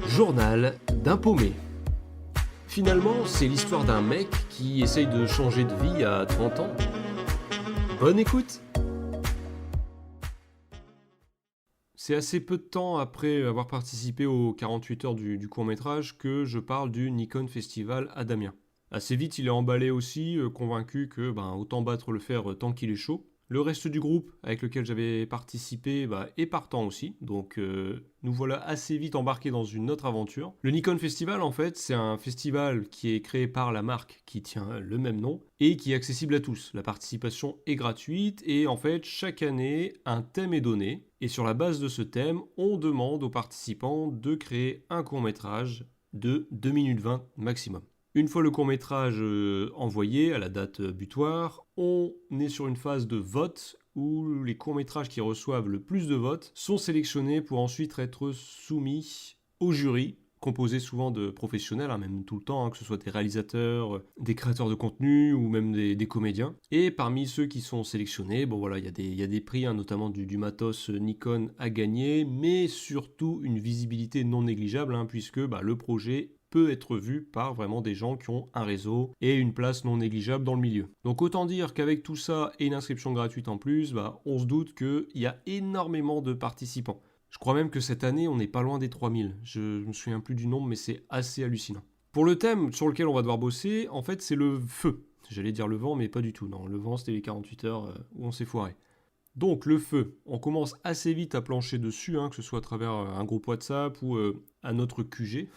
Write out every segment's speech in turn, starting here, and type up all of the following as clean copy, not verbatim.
Journal d'un paumé. Finalement, c'est l'histoire d'un mec qui essaye de changer de vie à 30 ans. Bonne écoute! C'est assez peu de temps après avoir participé aux 48 heures du court-métrage que je parle du Nikon Festival à Damien. Assez vite, il est emballé aussi, convaincu que autant battre le fer tant qu'il est chaud. Le reste du groupe avec lequel j'avais participé est partant aussi, donc nous voilà assez vite embarqués dans une autre aventure. Le Nikon Festival, en fait, c'est un festival qui est créé par la marque qui tient le même nom et qui est accessible à tous. La participation est gratuite et en fait, chaque année, un thème est donné et sur la base de ce thème, on demande aux participants de créer un court-métrage de 2 minutes 20 maximum. Une fois le court-métrage envoyé à la date butoir, on est sur une phase de vote où les courts-métrages qui reçoivent le plus de votes sont sélectionnés pour ensuite être soumis au jury, composé souvent de professionnels, même tout le temps, que ce soit des réalisateurs, des créateurs de contenu ou même des comédiens. Et parmi ceux qui sont sélectionnés, il y a des prix, notamment du matos Nikon à gagner, mais surtout une visibilité non négligeable, puisque le projet peut être vu par vraiment des gens qui ont un réseau et une place non négligeable dans le milieu. Donc autant dire qu'avec tout ça et une inscription gratuite en plus, on se doute qu'il y a énormément de participants. Je crois même que cette année, on n'est pas loin des 3000. Je me souviens plus du nombre, mais c'est assez hallucinant. Pour le thème sur lequel on va devoir bosser, en fait, c'est le feu. J'allais dire le vent, mais pas du tout. Non, le vent, c'était les 48 heures où on s'est foiré. Donc le feu, on commence assez vite à plancher dessus, que ce soit à travers un groupe WhatsApp ou à notre QG.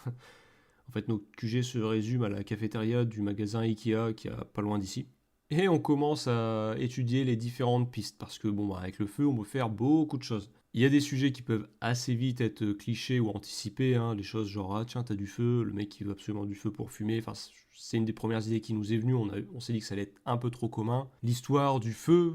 En fait, notre QG se résume à la cafétéria du magasin Ikea qui est pas loin d'ici. Et on commence à étudier les différentes pistes parce que avec le feu, on peut faire beaucoup de choses. Il y a des sujets qui peuvent assez vite être clichés ou anticipés, des choses genre ah tiens t'as du feu, le mec qui veut absolument du feu pour fumer. Enfin, c'est une des premières idées qui nous est venue. On s'est dit que ça allait être un peu trop commun. L'histoire du feu,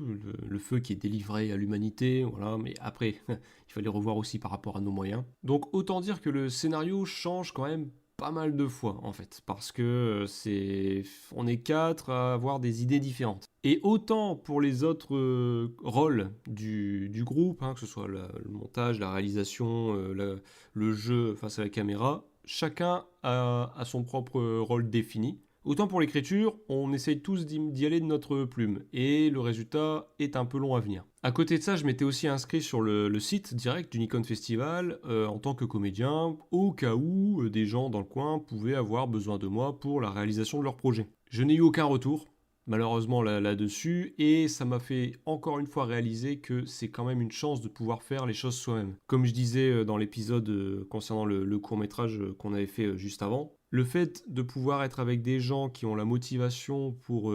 le feu qui est délivré à l'humanité, voilà. Mais après, il fallait revoir aussi par rapport à nos moyens. Donc autant dire que le scénario change quand même pas mal de fois en fait, parce que on est quatre à avoir des idées différentes. Et autant pour les autres rôles du groupe, que ce soit le montage, la réalisation, le jeu face à la caméra, chacun a son propre rôle défini. Autant pour l'écriture, on essaye tous d'y aller de notre plume, et le résultat est un peu long à venir. À côté de ça, je m'étais aussi inscrit sur le site direct du Nikon Festival en tant que comédien, au cas où des gens dans le coin pouvaient avoir besoin de moi pour la réalisation de leur projet. Je n'ai eu aucun retour, malheureusement là-dessus, et ça m'a fait encore une fois réaliser que c'est quand même une chance de pouvoir faire les choses soi-même. Comme je disais dans l'épisode concernant le court-métrage qu'on avait fait juste avant, le fait de pouvoir être avec des gens qui ont la motivation pour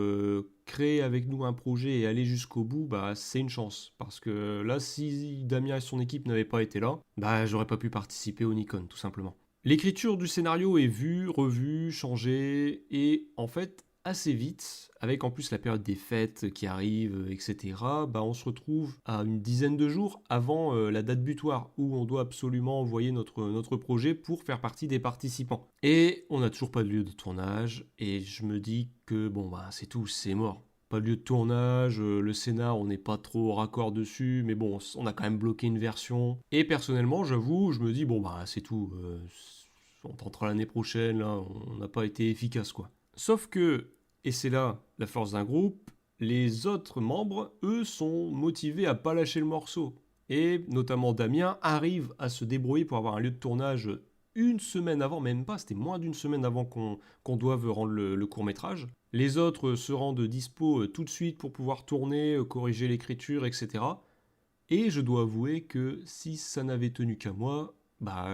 créer avec nous un projet et aller jusqu'au bout, c'est une chance. Parce que là, si Damien et son équipe n'avaient pas été là, j'aurais pas pu participer au Nikon, tout simplement. L'écriture du scénario est vue, revue, changée, et en fait, assez vite, avec en plus la période des fêtes qui arrive, etc., on se retrouve à une dizaine de jours avant la date butoir, où on doit absolument envoyer notre projet pour faire partie des participants. Et on n'a toujours pas de lieu de tournage, et je me dis que c'est tout, c'est mort. Pas de lieu de tournage, le scénar, on n'est pas trop raccord dessus, mais on a quand même bloqué une version. Et personnellement, j'avoue, je me dis, c'est tout, on tentera l'année prochaine, là, on n'a pas été efficace, quoi. Sauf que, et c'est là la force d'un groupe, les autres membres, eux, sont motivés à pas lâcher le morceau. Et notamment Damien arrive à se débrouiller pour avoir un lieu de tournage une semaine avant, même pas, c'était moins d'une semaine avant qu'on doive rendre le court-métrage. Les autres se rendent dispo tout de suite pour pouvoir tourner, corriger l'écriture, etc. Et je dois avouer que si ça n'avait tenu qu'à moi,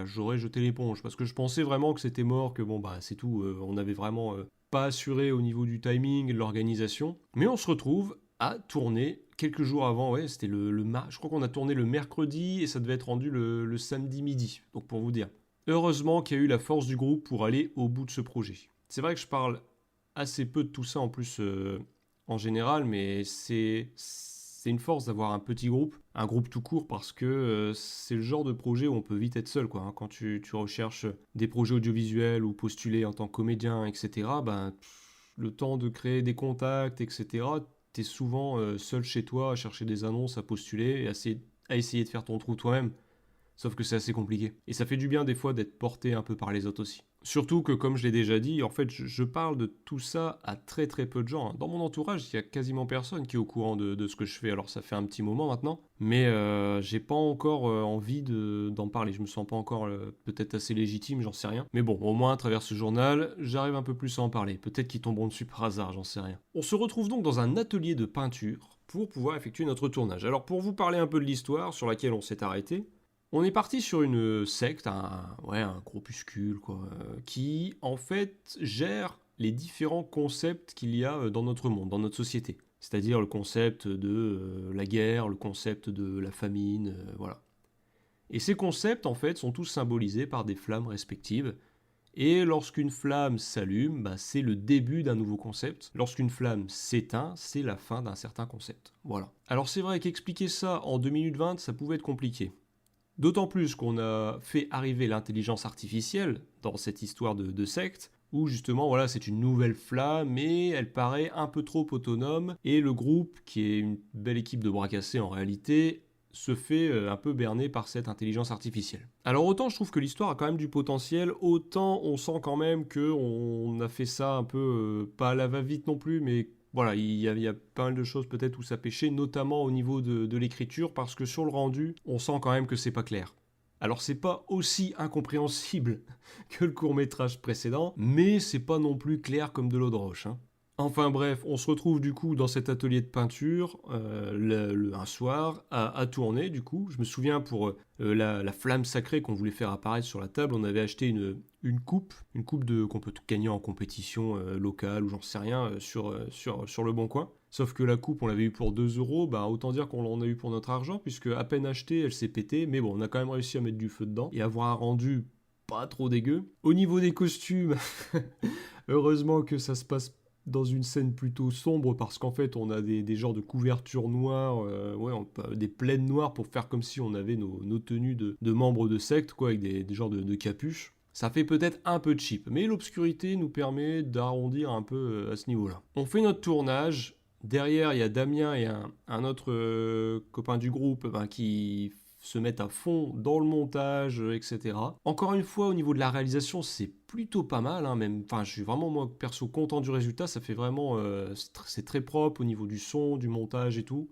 j'aurais jeté l'éponge. Parce que je pensais vraiment que c'était mort, que c'est tout, on avait vraiment pas assuré au niveau du timing et de l'organisation. Mais on se retrouve à tourner quelques jours avant, ouais, c'était je crois qu'on a tourné le mercredi et ça devait être rendu le samedi midi, donc pour vous dire. Heureusement qu'il y a eu la force du groupe pour aller au bout de ce projet. C'est vrai que je parle assez peu de tout ça en plus en général, mais c'est une force d'avoir un petit groupe, un groupe tout court, parce que c'est le genre de projet où on peut vite être seul, quoi. Quand tu recherches des projets audiovisuels ou postuler en tant que comédien, etc., le temps de créer des contacts, etc., t'es souvent seul chez toi à chercher des annonces, à postuler et à essayer de faire ton trou toi-même. Sauf que c'est assez compliqué. Et ça fait du bien des fois d'être porté un peu par les autres aussi. Surtout que, comme je l'ai déjà dit, en fait, je parle de tout ça à très très peu de gens. Dans mon entourage, il y a quasiment personne qui est au courant de ce que je fais. Alors ça fait un petit moment maintenant, mais j'ai pas encore envie d'en parler. Je me sens pas encore peut-être assez légitime, j'en sais rien. Mais bon, au moins à travers ce journal, j'arrive un peu plus à en parler. Peut-être qu'ils tomberont dessus par hasard, j'en sais rien. On se retrouve donc dans un atelier de peinture pour pouvoir effectuer notre tournage. Alors pour vous parler un peu de l'histoire sur laquelle on s'est arrêté, on est parti sur une secte, un groupuscule, quoi, qui en fait gère les différents concepts qu'il y a dans notre monde, dans notre société. C'est-à-dire le concept de la guerre, le concept de la famine, voilà. Et ces concepts, en fait, sont tous symbolisés par des flammes respectives. Et lorsqu'une flamme s'allume, c'est le début d'un nouveau concept. Lorsqu'une flamme s'éteint, c'est la fin d'un certain concept. Voilà. Alors c'est vrai qu'expliquer ça en 2020, ça pouvait être compliqué. D'autant plus qu'on a fait arriver l'intelligence artificielle dans cette histoire de secte, où justement voilà, c'est une nouvelle flamme, mais elle paraît un peu trop autonome, et le groupe, qui est une belle équipe de bras cassés en réalité, se fait un peu berner par cette intelligence artificielle. Alors autant je trouve que l'histoire a quand même du potentiel, autant on sent quand même qu'on a fait ça un peu, pas à la va-vite non plus, mais voilà, il y a pas mal de choses peut-être où ça pêchait, notamment au niveau de l'écriture, parce que sur le rendu, on sent quand même que c'est pas clair. Alors c'est pas aussi incompréhensible que le court-métrage précédent, mais c'est pas non plus clair comme de l'eau de roche, hein. Enfin bref, on se retrouve du coup dans cet atelier de peinture un soir à tourner du coup. Je me souviens pour la flamme sacrée qu'on voulait faire apparaître sur la table, on avait acheté une coupe qu'on peut gagner en compétition locale ou j'en sais rien sur le Bon Coin. Sauf que la coupe, on l'avait eu pour 2 euros, autant dire qu'on l'en a eu pour notre argent, puisque à peine achetée, elle s'est pétée, mais bon, on a quand même réussi à mettre du feu dedans et avoir un rendu pas trop dégueu. Au niveau des costumes, heureusement que ça se passe dans une scène plutôt sombre parce qu'en fait on a des genres de couvertures noires, des plaines noires pour faire comme si on avait nos tenues de membres de secte, quoi, avec des genres de capuches. Ça fait peut-être un peu cheap, mais l'obscurité nous permet d'arrondir un peu à ce niveau-là. On fait notre tournage, derrière il y a Damien et un autre copain du groupe qui se mettent à fond dans le montage, etc. Encore une fois, au niveau de la réalisation, c'est plutôt pas mal, hein, même. Enfin, je suis vraiment, moi, perso, content du résultat. Ça fait vraiment... c'est très propre au niveau du son, du montage et tout.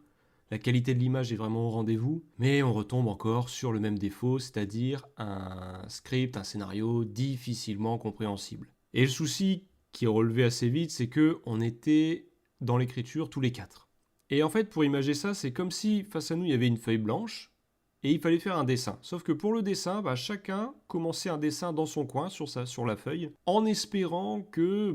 La qualité de l'image est vraiment au rendez-vous. Mais on retombe encore sur le même défaut, c'est-à-dire un script, un scénario difficilement compréhensible. Et le souci qui est relevé assez vite, c'est que on était dans l'écriture tous les 4. Et en fait, pour imager ça, c'est comme si face à nous, il y avait une feuille blanche, et il fallait faire un dessin. Sauf que pour le dessin, chacun commençait un dessin dans son coin, sur la feuille, en espérant que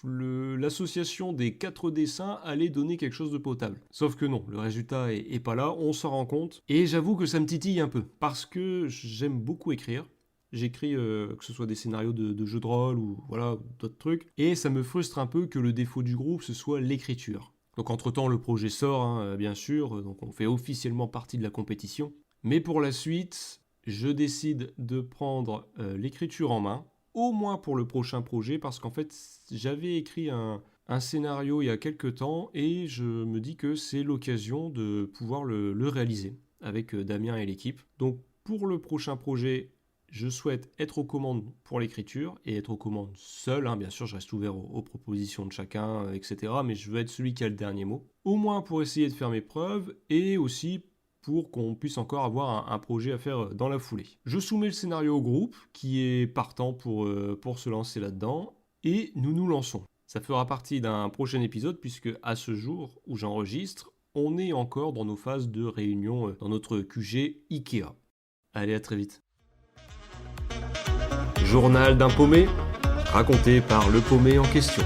l'association des 4 dessins allait donner quelque chose de potable. Sauf que non, le résultat est pas là, on s'en rend compte. Et j'avoue que ça me titille un peu, parce que j'aime beaucoup écrire. J'écris que ce soit des scénarios de jeux de rôle ou voilà, d'autres trucs. Et ça me frustre un peu que le défaut du groupe, ce soit l'écriture. Donc entre-temps, le projet sort, bien sûr, donc on fait officiellement partie de la compétition. Mais pour la suite, je décide de prendre l'écriture en main, au moins pour le prochain projet, parce qu'en fait, j'avais écrit un scénario il y a quelques temps, et je me dis que c'est l'occasion de pouvoir le réaliser avec Damien et l'équipe. Donc pour le prochain projet, je souhaite être aux commandes pour l'écriture et être aux commandes seul. Bien sûr, je reste ouvert aux propositions de chacun, etc. Mais je veux être celui qui a le dernier mot. Au moins pour essayer de faire mes preuves et aussi pour qu'on puisse encore avoir un projet à faire dans la foulée. Je soumets le scénario au groupe qui est partant pour se lancer là-dedans et nous nous lançons. Ça fera partie d'un prochain épisode puisque à ce jour où j'enregistre, on est encore dans nos phases de réunion dans notre QG Ikea. Allez, à très vite. Journal d'un paumé, raconté par le paumé en question.